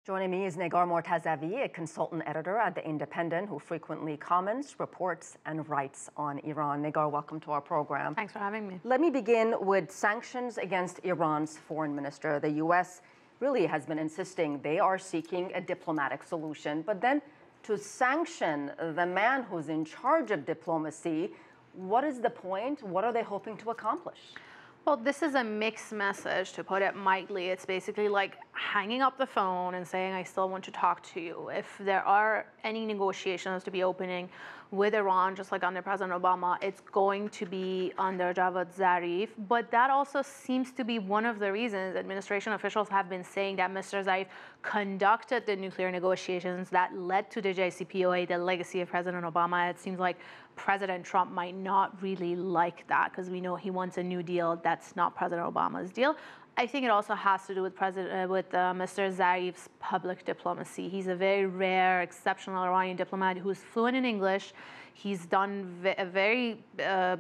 Joining me is Negar Mortazavi, a consultant editor at The Independent who frequently comments, reports, and writes on Iran. Negar, welcome to our program. Thanks for having me. Let me begin with sanctions against Iran's foreign minister. The U.S. really has been insisting they are seeking a diplomatic solution, but then to sanction the man who's in charge of diplomacy, what is the point? What are they hoping to accomplish? Well, this is a mixed message, to put it mildly. It's basically like hanging up the phone and saying, I still want to talk to you. If there are any negotiations to be opening with Iran, just like under President Obama, it's going to be under Javad Zarif. But that also seems to be one of the reasons administration officials have been saying that Mr. Zarif conducted the nuclear negotiations that led to the JCPOA, the legacy of President Obama. It seems like President Trump might not really like that because we know he wants a new deal that's not President Obama's deal. I think it also has to do with Mr. Zarif's public diplomacy. He's a very rare, exceptional Iranian diplomat who's fluent in English. He's done a very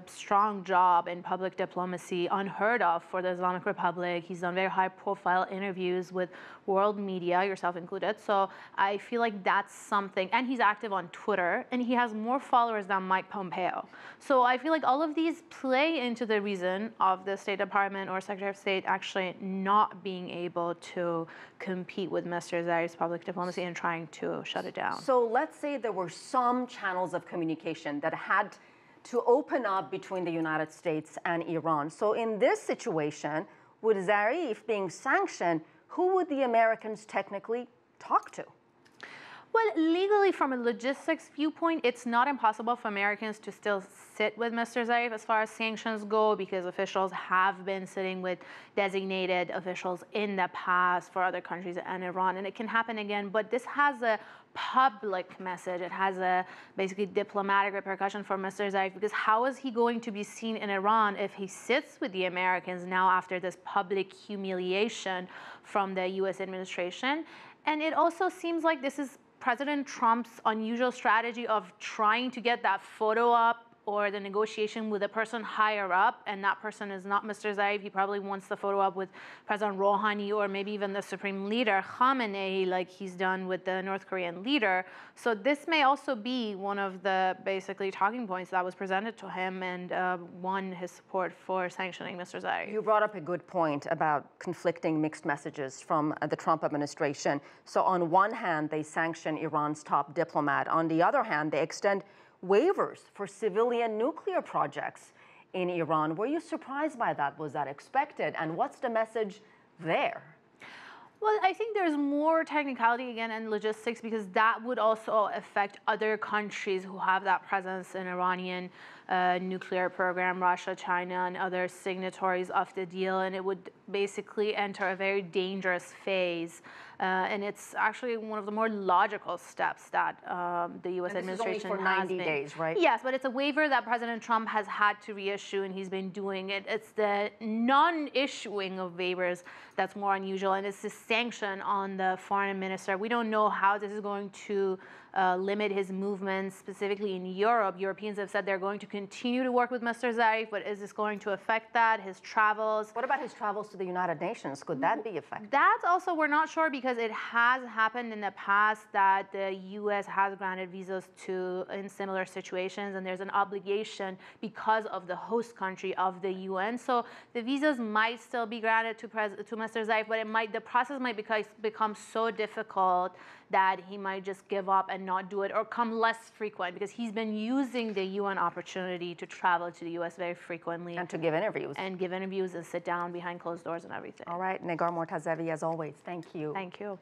strong job in public diplomacy, unheard of for the Islamic Republic. He's done very high-profile interviews with world media, yourself included. So I feel like that's something. And he's active on Twitter, and he has more followers than Mike Pompeo. So I feel like all of these play into the reason of the State Department or Secretary of State actually not being able to compete with Mr. Zarif's public diplomacy and trying to shut it down. So let's say there were some channels of communication that had to open up between the United States and Iran. So in this situation, with Zarif being sanctioned, who would the Americans technically talk to? Well, legally, from a logistics viewpoint, it's not impossible for Americans to still sit with Mr. Zarif as far as sanctions go, because officials have been sitting with designated officials in the past for other countries and Iran, and it can happen again. But this has a public message. It has a basically diplomatic repercussion for Mr. Zarif, because how is he going to be seen in Iran if he sits with the Americans now after this public humiliation from the U.S. administration? And it also seems like this is President Trump's unusual strategy of trying to get that photo up or the negotiation with a person higher up, and that person is not Mr. Zarif. He probably wants the photo up with President Rouhani or maybe even the Supreme Leader Khamenei, like he's done with the North Korean leader. So this may also be one of the basically talking points that was presented to him and won his support for sanctioning Mr. Zarif. You brought up a good point about conflicting mixed messages from the Trump administration. So on one hand, they sanction Iran's top diplomat. On the other hand, they extend waivers for civilian nuclear projects in Iran. Were you surprised by that? Was that expected? And what's the message there? Well, I think there's more technicality again and logistics, because that would also affect other countries who have that presence in Iranian nuclear program, Russia, China, and other signatories of the deal, and it would basically enter a very dangerous phase. And it's actually one of the more logical steps that the U.S. administration has been. For 90 days, right? Yes, but it's a waiver that President Trump has had to reissue, and he's been doing it. It's the non-issuing of waivers that's more unusual, and it's the sanction on the foreign minister. We don't know how this is going to limit his movements, specifically in Europe. Europeans have said they're going to continue to work with Mr. Zarif, but is this going to affect that, his travels? What about his travels to the United Nations? Could that be affected? That's also, we're not sure, because it has happened in the past that the U.S. has granted visas in similar situations, and there's an obligation because of the host country of the UN. So the visas might still be granted to Mr. Zarif, but the process might become so difficult that he might just give up and not do it, or come less frequent, because he's been using the UN opportunity to travel to the U.S. very frequently. And to give interviews. And give interviews and sit down behind closed doors and everything. All right, Negar Mortazavi, as always, thank you. Thank you.